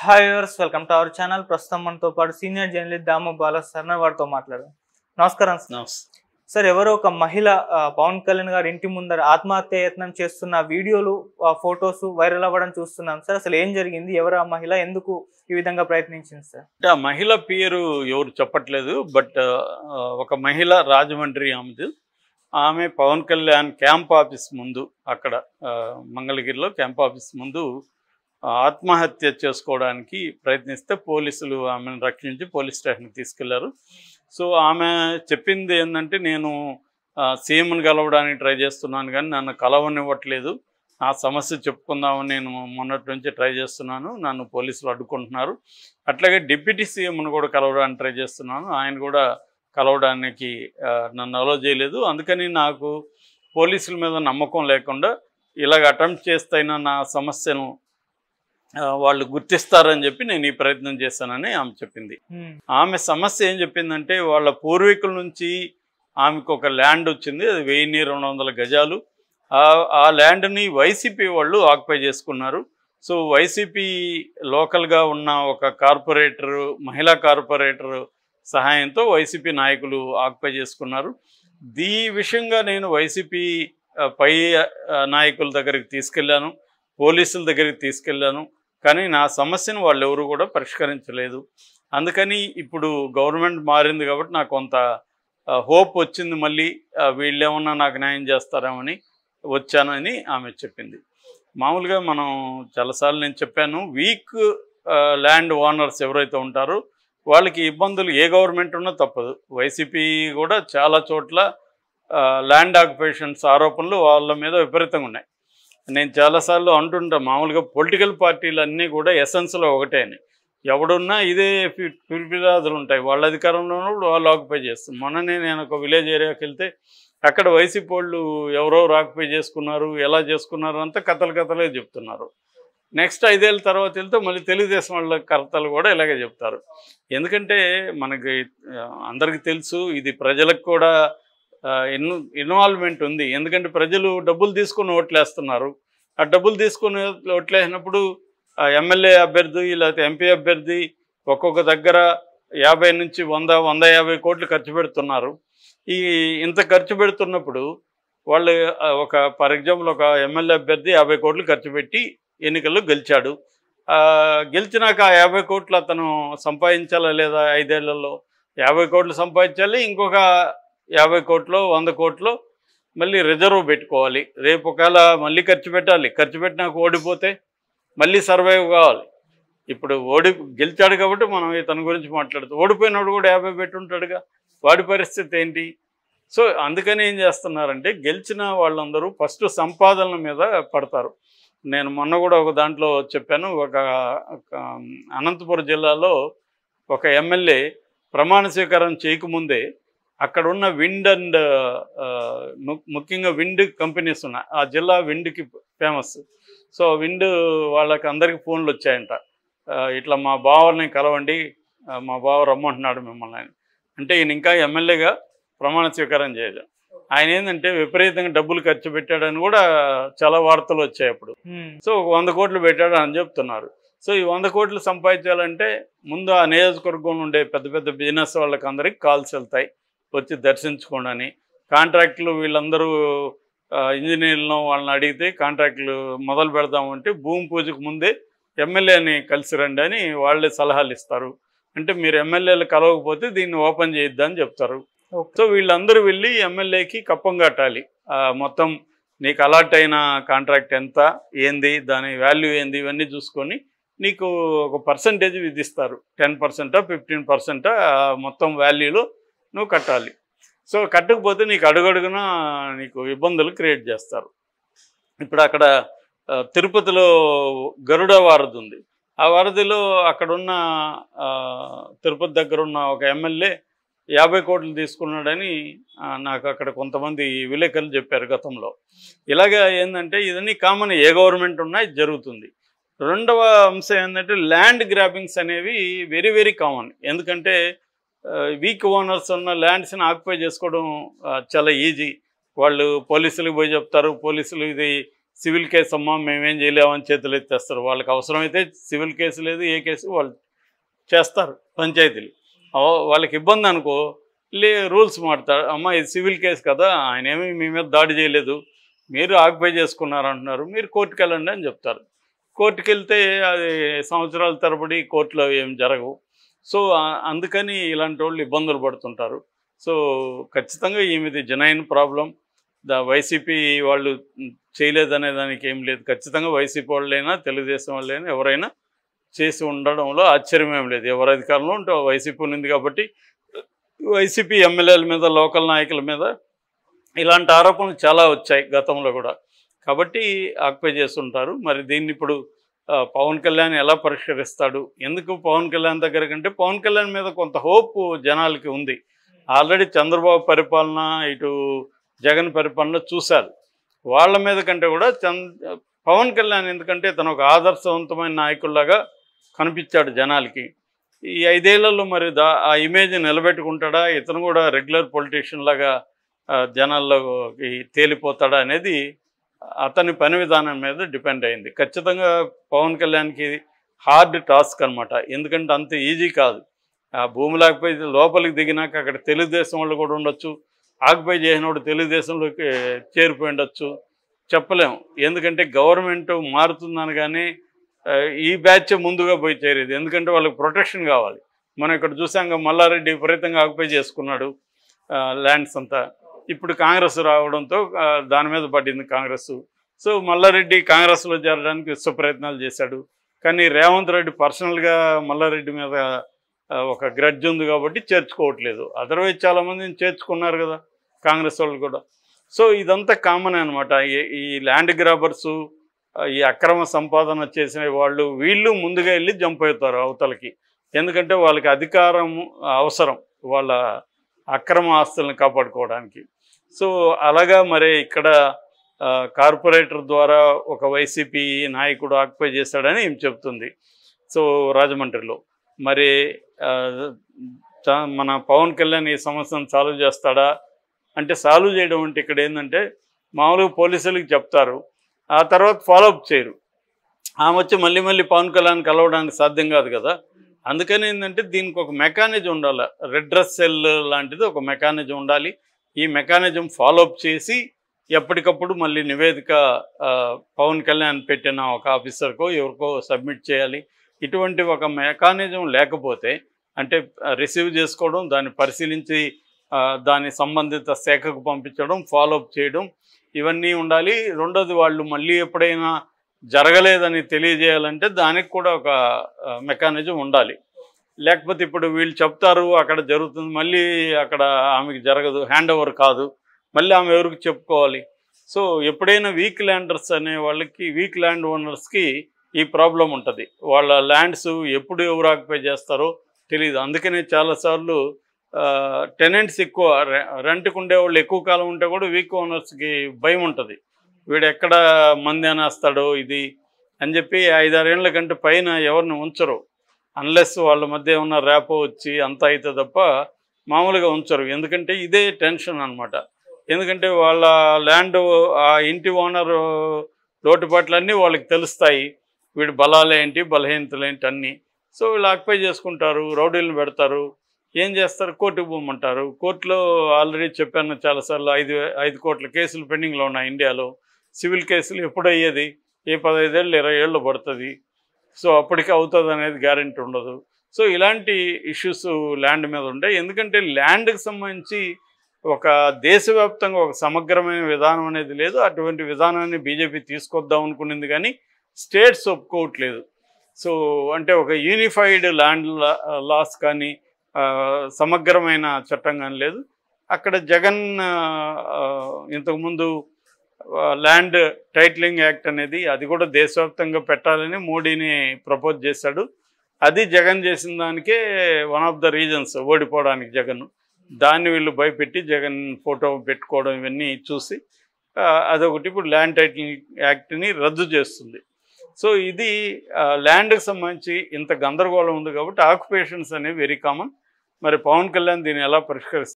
Hi viewers, welcome to our channel. ప్రస్తుతం మనతో పాటు సీనియర్ జర్నలిస్ట్ దాము బాలా సార్ వారితో మాట్లాడారు. నమస్కారం సార్. ఎవరో ఒక మహిళ పవన్ కళ్యాణ్ గారి ఇంటి ముందర ఆత్మహత్య యత్నం చేస్తున్న వీడియోలు, ఫొటోస్ వైరల్ అవ్వడం చూస్తున్నాం సార్. అసలు ఏం జరిగింది? ఎవరు ఆ మహిళ? ఎందుకు ఈ విధంగా ప్రయత్నించింది సార్? అంటే ఆ మహిళ పేరు ఎవరు చెప్పట్లేదు, బట్ ఒక మహిళ రాజమండ్రి ఆమె పవన్ కళ్యాణ్ క్యాంప్ ఆఫీస్ ముందు, అక్కడ మంగళగిరిలో క్యాంప్ ఆఫీస్ ముందు ఆత్మహత్య చేసుకోవడానికి ప్రయత్నిస్తే పోలీసులు ఆమెను రక్షించి పోలీస్ స్టేషన్కి తీసుకెళ్లారు. సో ఆమె చెప్పింది ఏంటంటే, నేను సీఎంను కలవడానికి ట్రై చేస్తున్నాను కానీ నన్ను కలవనివ్వట్లేదు, ఆ సమస్య చెప్పుకుందామని నేను మొన్నటి నుంచి ట్రై చేస్తున్నాను, నన్ను పోలీసులు అడ్డుకుంటున్నారు. అట్లాగే డిప్యూటీ సీఎంను కూడా కలవడానికి ట్రై చేస్తున్నాను, ఆయన కూడా కలవడానికి నన్ను అలో చేయలేదు. అందుకని నాకు పోలీసుల మీద నమ్మకం లేకుండా ఇలాగ అటెంప్ట్ చేస్తైనా నా సమస్యను వాళ్ళు గుర్తిస్తారని చెప్పి నేను ఈ ప్రయత్నం చేశానని ఆమె చెప్పింది. ఆమె సమస్య ఏం చెప్పిందంటే, వాళ్ళ పూర్వీకుల నుంచి ఆమెకు ఒక ల్యాండ్ వచ్చింది, అది 1200 గజాలు. ఆ ల్యాండ్ని వైసీపీ వాళ్ళు ఆక్యుపై చేసుకున్నారు. సో వైసీపీ లోకల్గా ఉన్న ఒక కార్పొరేటరు, మహిళా కార్పొరేటర్ సహాయంతో వైసీపీ నాయకులు ఆక్యుపై చేసుకున్నారు. ఈ విషయంగా నేను వైసీపీ పై నాయకుల దగ్గరికి తీసుకెళ్ళాను, పోలీసుల దగ్గరికి తీసుకెళ్ళాను, కానీ నా సమస్యను వాళ్ళు ఎవరు కూడా పరిష్కరించలేదు. అందుకని ఇప్పుడు గవర్నమెంట్ మారింది కాబట్టి నాకు కొంత హోప్ వచ్చింది, మళ్ళీ వీళ్ళేమన్నా నాకు న్యాయం చేస్తారేమని వచ్చానని ఆమె చెప్పింది. మామూలుగా మనం చాలాసార్లు నేను చెప్పాను, వీక్ ల్యాండ్ ఓనర్స్ ఎవరైతే ఉంటారో వాళ్ళకి ఇబ్బందులు ఏ గవర్నమెంట్ ఉన్నా తప్పదు. వైసీపీ కూడా చాలా చోట్ల ల్యాండ్ ఆక్యుపేషన్స్ ఆరోపణలు వాళ్ళ మీద విపరీతంగా ఉన్నాయి. నేను చాలాసార్లు అంటుంటా, మామూలుగా పొలిటికల్ పార్టీలు అన్నీ కూడా ఎసెన్స్లో ఒకటే అని. ఎవడున్నా ఇదే ఫిర్యాదులు ఉంటాయి, వాళ్ళ అధికారంలో ఉన్నప్పుడు వాళ్ళు ఆక్యుపై చేస్తారు. మొన్ననే నేను ఒక విలేజ్ ఏరియాకి వెళ్తే అక్కడ వైసీపీ వాళ్ళు ఎవరెవరు ఆక్యుపై చేసుకున్నారు, ఎలా చేసుకున్నారు అంతా కథలే చెప్తున్నారు. నెక్స్ట్ 5 ఏళ్ళ తర్వాత వెళ్తే మళ్ళీ తెలుగుదేశం వాళ్ళ కర్తలు కూడా ఇలాగే చెప్తారు. ఎందుకంటే మనకి అందరికీ తెలుసు, ఇది ప్రజలకు కూడా ఇన్వాల్వ్మెంట్ ఉంది. ఎందుకంటే ప్రజలు డబ్బులు తీసుకుని ఓట్లేస్తున్నారు. ఆ డబ్బులు తీసుకుని ఓట్లేసినప్పుడు ఎమ్మెల్యే అభ్యర్థి లేకపోతే ఎంపీ అభ్యర్థి ఒక్కొక్క దగ్గర 50 నుంచి 100-150 కోట్లు ఖర్చు పెడుతున్నారు. ఇంత ఖర్చు పెడుతున్నప్పుడు వాళ్ళు ఫర్ ఎగ్జాంపుల్ ఒక ఎమ్మెల్యే అభ్యర్థి 50 కోట్లు ఖర్చు పెట్టి ఎన్నికల్లో గెలిచాడు. గెలిచినాక ఆ 50 కోట్లు అతను సంపాదించాలా లేదా? 5 ఏళ్లలో 50 కోట్లు సంపాదించాలి, ఇంకొక 50 కోట్లు 100 కోట్లు మళ్ళీ రిజర్వ్ పెట్టుకోవాలి. రేపు ఒకవేళ మళ్ళీ ఖర్చు పెట్టాలి, ఖర్చు పెట్టినాక ఓడిపోతే మళ్ళీ సర్వైవ్ కావాలి. ఇప్పుడు గెలిచాడు కాబట్టి మనం ఇతని గురించి మాట్లాడుతూ, ఓడిపోయినాడు కూడా 50 పెట్టుంటాడుగా, వాడి పరిస్థితి ఏంటి? సో అందుకని ఏం చేస్తున్నారంటే, గెలిచిన వాళ్ళందరూ ఫస్ట్ సంపాదనల మీద పడతారు. నేను మొన్న కూడా ఒక దాంట్లో చెప్పాను, ఒక అనంతపురం జిల్లాలో ఒక ఎమ్మెల్యే ప్రమాణ స్వీకారం చేయకముందే అక్కడ ఉన్న విండ్ అండ్ ముఖ్యంగా విండ్ కంపెనీస్ ఉన్నాయి, ఆ జిల్లా విండ్కి ఫేమస్. సో విండ్ వాళ్ళకి అందరికీ ఫోన్లు వచ్చాయంట, ఇట్లా మా బావని కలవండి, మా బావ రమ్మంటున్నాడు మిమ్మల్ని అని. అంటే ఈయన ఇంకా ఎమ్మెల్యేగా ప్రమాణ స్వీకారం చేయలేదు. ఆయన ఏంటంటే విపరీతంగా డబ్బులు ఖర్చు పెట్టాడని కూడా చాలా వార్తలు వచ్చాయి అప్పుడు. సో 100 కోట్లు పెట్టాడు అని చెప్తున్నారు. సో ఈ 100 కోట్లు సంపాదించాలంటే ముందు ఆ నియోజకవర్గంలో ఉండే పెద్ద పెద్ద బిజినెస్ వాళ్ళకి అందరికీ కాల్స్ వెళ్తాయి, వచ్చి దర్శించుకోండి అని. కాంట్రాక్టులు వీళ్ళందరూ ఇంజనీర్లను వాళ్ళని అడిగితే కాంట్రాక్టులు మొదలు పెడదామంటే భూమి పూజకు ముందే ఎమ్మెల్యేని కలిసి రండి అని వాళ్ళే సలహాలు ఇస్తారు. అంటే మీరు ఎమ్మెల్యేలు కలవకపోతే దీన్ని ఓపెన్ చేయొద్దని చెప్తారు. సో వీళ్ళందరూ వెళ్ళి ఎమ్మెల్యేకి కప్పం కట్టాలి. మొత్తం నీకు అలాట్ అయిన కాంట్రాక్ట్ ఎంత, ఏంది, దాని వాల్యూ ఏంది, ఇవన్నీ చూసుకొని నీకు ఒక పర్సంటేజ్ విధిస్తారు. 10%, 15% మొత్తం వాల్యూలో నువ్వు కట్టాలి. సో కట్టకపోతే నీకు అడుగడుగున నీకు ఇబ్బందులు క్రియేట్ చేస్తారు. ఇప్పుడు అక్కడ తిరుపతిలో గరుడ వారధి ఉంది. ఆ వారధిలో అక్కడున్న తిరుపతి దగ్గర ఉన్న ఒక ఎమ్మెల్యే 50 కోట్లు తీసుకున్నాడని నాకు అక్కడ కొంతమంది విలేకరులు చెప్పారు గతంలో. ఇలాగా ఏంటంటే ఇదన్నీ కామన్, ఏ గవర్నమెంట్ ఉన్నా ఇది జరుగుతుంది. రెండవ అంశం ఏంటంటే, ల్యాండ్ గ్రాబింగ్స్ అనేవి వెరీ వెరీ కామన్. ఎందుకంటే వీక్ ఓనర్స్ ఉన్న ల్యాండ్స్ని ఆక్యుపై చేసుకోవడం చాలా ఈజీ. వాళ్ళు పోలీసులకు పోయి చెప్తారు, పోలీసులు ఇది సివిల్ కేసు అమ్మా మేమేం చేయలేమని చేతులు ఎత్తేస్తారు. వాళ్ళకి అవసరమైతే సివిల్ కేసు లేదు, ఏ కేసు వాళ్ళు చేస్తారు పంచాయతీలు. వాళ్ళకి ఇబ్బంది అనుకో రూల్స్ మారుతారు. అమ్మ ఇది సివిల్ కేసు కదా, ఆయన ఏమీ మీ మీద దాడి చేయలేదు, మీరు ఆక్యుపై చేసుకున్నారు అంటున్నారు, మీరు కోర్టుకు వెళ్ళండి అని చెప్తారు. కోర్టుకు వెళ్తే అది సంవత్సరాల తరబడి కోర్టులో ఏం జరగవు. సో అందుకని ఇలాంటి వాళ్ళు ఇబ్బందులు పడుతుంటారు. సో ఖచ్చితంగా ఈమెది జెన్యూన్ ప్రాబ్లం. వైసీపీ వాళ్ళు చేయలేదనే దానికి ఏం లేదు. ఖచ్చితంగా వైసీపీ వాళ్ళైనా తెలుగుదేశం వాళ్ళైనా ఎవరైనా చేసి ఉండడంలో ఆశ్చర్యం ఏం లేదు. ఎవరు అధికారంలో ఉంటే వైసీపీ ఉంది కాబట్టి వైసీపీ ఎమ్మెల్యేల మీద, లోకల్ నాయకుల మీద ఇలాంటి ఆరోపణలు చాలా వచ్చాయి గతంలో కూడా. కాబట్టి ఆక్యుపై చేస్తుంటారు. మరి దీన్ని ఇప్పుడు పవన్ కళ్యాణ్ ఎలా పరిష్కరిస్తాడు? ఎందుకు పవన్ కళ్యాణ్ దగ్గర కంటే పవన్ కళ్యాణ్ మీద కొంత హోప్ జనాలకి ఉంది. ఆల్రెడీ చంద్రబాబు పరిపాలన, ఇటు జగన్ పరిపాలన చూశారు. వాళ్ళ మీద కంటే కూడా పవన్ కళ్యాణ్ ఎందుకంటే తను ఒక ఆదర్శవంతమైన నాయకుల్లాగా కనిపించాడు జనాలకి. ఈ 5 ఏళ్లలో మరి ఆ ఇమేజ్ నిలబెట్టుకుంటాడా, ఇతను కూడా రెగ్యులర్ పొలిటీషియన్ లాగా జనాల్లోకి తేలిపోతాడా అనేది అతని పని విధానం మీద డిపెండ్ అయింది. ఖచ్చితంగా పవన్ కళ్యాణ్కి హార్డ్ టాస్క్ అనమాట. ఎందుకంటే అంత ఈజీ కాదు. ఆ భూమి లేకపోయి లోపలికి దిగినాక అక్కడ తెలుగుదేశం వాళ్ళు కూడా ఉండొచ్చు, ఆక్యుపై చేసినోడు తెలుగుదేశంలోకి చేరిపోయి ఉండొచ్చు, చెప్పలేము. ఎందుకంటే గవర్నమెంట్ మారుతుందనగానే ఈ బ్యాచ్ ముందుగా పోయి చేరేది. ఎందుకంటే వాళ్ళకి ప్రొటెక్షన్ కావాలి. మనం ఇక్కడ చూసాం మల్లారెడ్డి విపరీతంగా ఆక్యుపై చేసుకున్నాడు ల్యాండ్స్ అంతా. ఇప్పుడు కాంగ్రెస్ రావడంతో దాని మీద పడింది కాంగ్రెస్. సో మల్లారెడ్డి కాంగ్రెస్లో చేరడానికి విశ్వ ప్రయత్నాలు చేశాడు. కానీ రేవంత్ రెడ్డి పర్సనల్గా మల్లారెడ్డి మీద ఒక గ్రడ్జ్ ఉంది కాబట్టి చేర్చుకోవట్లేదు. అదర్వైజ్ చాలామందిని చేర్చుకున్నారు కదా కాంగ్రెస్ వాళ్ళు కూడా. సో ఇదంతా కామన్ అనమాట. ఈ ల్యాండ్ గ్రాబర్సు, ఈ అక్రమ సంపాదన చేసిన వాళ్ళు వీళ్ళు ముందుగా వెళ్ళి జంప్ అవుతారు అవతలకి. ఎందుకంటే వాళ్ళకి అధికారం అవసరం వాళ్ళ అక్రమ ఆస్తులను కాపాడుకోవడానికి. సో అలాగా మరి ఇక్కడ కార్పొరేటర్ ద్వారా ఒక వైసీపీ నాయకుడు ఆక్యుపై చేశాడని ఏం చెప్తుంది. సో రాజమండ్రిలో మరి మన పవన్ కళ్యాణ్ ఈ సమస్యను సాల్వ్ చేస్తాడా అంటే, సాల్వ్ చేయడం అంటే ఇక్కడ ఏంటంటే మామూలుగా పోలీసులకు చెప్తారు, ఆ తర్వాత ఫాలోఅప్ చేయరు. ఆమె వచ్చి మళ్ళీ మళ్ళీ పవన్ కళ్యాణ్ కలవడానికి సాధ్యం కాదు కదా. అందుకని ఏంటంటే దీనికి ఒక మెకానిజం ఉండాలి. రెడ్రెస్ సెల్ లాంటిది ఒక మెకానిజం ఉండాలి. ఈ మెకానిజం ఫాలోఅప్ చేసి ఎప్పటికప్పుడు మళ్ళీ నివేదిక పవన్ కళ్యాణ్ పెట్టిన ఒక ఆఫీసర్కో ఎవరికో సబ్మిట్ చేయాలి. ఇటువంటి ఒక మెకానిజం లేకపోతే అంటే రిసీవ్ చేసుకోవడం, దాన్ని పరిశీలించి దాని సంబంధిత శాఖకు పంపించడం, ఫాలోఅప్ చేయడం ఇవన్నీ ఉండాలి. రెండోది వాళ్ళు మళ్ళీ ఎప్పుడైనా జరగలేదని తెలియజేయాలంటే దానికి కూడా ఒక మెకానిజం ఉండాలి. లేకపోతే ఇప్పుడు వీళ్ళు చెప్తారు అక్కడ జరుగుతుంది, మళ్ళీ అక్కడ ఆమెకి జరగదు, హ్యాండ్ ఓవర్ కాదు, మళ్ళీ ఆమె ఎవరికి చెప్పుకోవాలి. సో ఎప్పుడైనా వీక్ ల్యాండర్స్ అనే వాళ్ళకి, వీక్ ల్యాండ్ ఓనర్స్కి ఈ ప్రాబ్లం ఉంటుంది. వాళ్ళ ల్యాండ్స్ ఎప్పుడు ఎవరు ఆక్యుపై చేస్తారో తెలియదు. అందుకనే చాలాసార్లు టెనెంట్స్ ఎక్కువ, రెంట్కి ఉండేవాళ్ళు ఎక్కువ కాలం ఉంటే కూడా వీక్ ఓనర్స్కి భయం ఉంటుంది, వీడు ఎక్కడ మంది అనేస్తాడో ఇది అని చెప్పి 5-6 ఏళ్ల కంటే పైన ఎవరిని ఉంచరు. అన్లెస్ వాళ్ళ మధ్య ఉన్న ర్యాపో వచ్చి అంతా అయితే తప్ప మామూలుగా ఉంచరు. ఎందుకంటే ఇదే టెన్షన్ అనమాట. ఎందుకంటే వాళ్ళ ల్యాండ్, ఆ ఇంటి ఓనర్ లోటుపాట్లన్నీ వాళ్ళకి తెలుస్తాయి, వీడి బలాలేంటి బలహీనతలేంటి అన్నీ. సో వీళ్ళు ఆక్యుపై చేసుకుంటారు, రౌడీలను పెడతారు, ఏం చేస్తారు, కోర్టుకు పోమంటారు. కోర్టులో ఆల్రెడీ చెప్పాను చాలాసార్లు, 5 కోట్ల కేసులు పెండింగ్లో ఉన్నాయి ఇండియాలో. సివిల్ కేసులు ఎప్పుడు అయ్యేది, ఏ 15 ఏళ్ళు 20 ఏళ్ళు పడుతుంది. సో అప్పటికి అవుతుంది అనేది గ్యారెంటీ ఉండదు. సో ఇలాంటి ఇష్యూస్ ల్యాండ్ మీద ఉంటాయి. ఎందుకంటే ల్యాండ్కి సంబంధించి ఒక దేశవ్యాప్తంగా ఒక సమగ్రమైన విధానం అనేది లేదు. అటువంటి విధానాన్ని బీజేపీ తీసుకొద్దాం అనుకునింది కానీ స్టేట్స్ ఒప్పుకోవట్లేదు. సో అంటే ఒక యూనిఫైడ్ ల్యాండ్ లాస్ కానీ సమగ్రమైన చట్టం కానీ లేదు. అక్కడ జగన్ ఇంతకుముందు ల్యాండ్ టైటిలింగ్ యాక్ట్ అనేది అది కూడా దేశవ్యాప్తంగా పెట్టాలని మోడీని ప్రపోజ్ చేశాడు. అది జగన్ చేసిన దానికే వన్ ఆఫ్ ద రీజన్స్ ఓడిపోవడానికి జగన్. దాన్ని వీళ్ళు భయపెట్టి జగన్ ఫోటో పెట్టుకోవడం ఇవన్నీ చూసి అదొకటి ఇప్పుడు ల్యాండ్ టైటిలింగ్ యాక్ట్ని రద్దు చేస్తుంది. సో ఇది ల్యాండ్కి సంబంధించి ఇంత గందరగోళం ఉంది కాబట్టి ఆక్యుపేషన్స్ అనేవి వెరీ కామన్. మరి పవన్ కళ్యాణ్ దీన్ని ఎలా పరిష్కరిస్తారు?